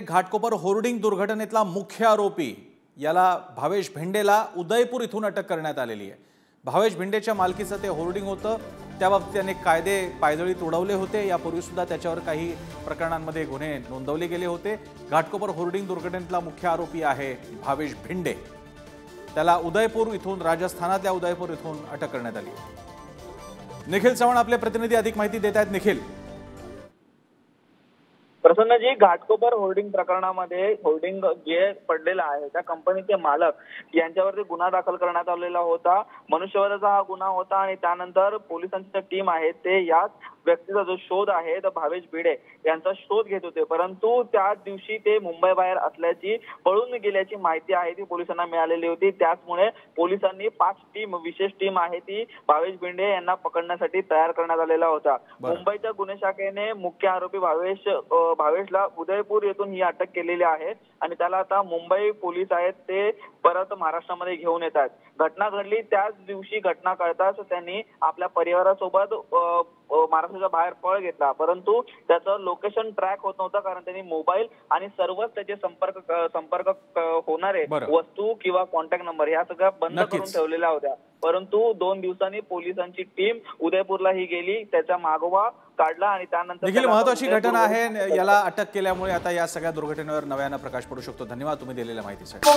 Ghatkopar hoarding दुर्घटनेतला मुख्य आरोपी याला भावेश भिंडेला उदयपूर इथून अटक करण्यात आलेली आहे। भावेश भिंडेच्या मालकीचं ते होर्डिंग होतं, त्याबाबतीत त्याने कायदे पायदळीत उडवले होते। यापूर्वी सुद्धा त्याच्यावर काही प्रकरणांमध्ये गुन्हे नोंदवले गेले होते। घाटकोपर होर्डिंग दुर्घटनेतला मुख्य आरोपी आहे भावेश भिंडे। त्याला उदयपूर इथून, राजस्थानातल्या उदयपूर इथून अटक करण्यात आली आहे। निखिल चव्हाण आपले प्रतिनिधी अधिक माहिती देत आहेत। निखिल, प्रसन्नजी, घाटकोपर होर्डिंग प्रकरणामध्ये होर्डिंग जे पडलेलं आहे त्या कंपनीचे मालक यांच्यावरती गुन्हा दाखल करण्यात आलेला होता। मनुष्यवधाचा हा गुन्हा होता आणि त्यानंतर पोलिसांची टीम आहे ते याच व्यक्तीचा जो शोध आहे तर भावेश भिडे यांचा शोध घेत होते, परंतु त्याच दिवशी ते मुंबई बाहेर असल्याची, पळून गेल्याची माहिती आहे ती पोलिसांना मिळालेली होती। त्याचमुळे पोलिसांनी 5 विशेष टीम आहे ती भावेश भिडे यांना पकडण्यासाठी तयार करण्यात आलेला होता। मुंबईच्या गुन्हे शाखेने मुख्य आरोपी भावेशला उदयपूर येथून ही अटक केलेली आहे आणि त्याला आता मुंबई पोलीस आहेत ते परत महाराष्ट्रामध्ये घेऊन येतात। घटना घडली त्याच दिवशी, घटना कळताच त्यांनी आपल्या परिवारासोबत महाराष्ट्राच्या बाहेर पळ घेतला, परंतु त्याचं लोकेशन ट्रॅक होत नव्हतं कारण त्यांनी मोबाईल आणि सर्वच त्याचे संपर्क होणारे वस्तू किंवा कॉन्टॅक्ट नंबर या सगळ्या बंद करून ठेवलेल्या होत्या। परंतु 2 दिवसांनी पोलिसांची टीम उदयपूरला ही गेली, त्याचा मागोवा काढला आणि त्यानंतर देखील महत्त्वाची घटना आहे। याला अटक केल्यामुळे आता या सगळ्या दुर्घटनेवर नव्यानं प्रकाश पडू शकतो। धन्यवाद तुम्ही दिलेल्या माहितीसाठी।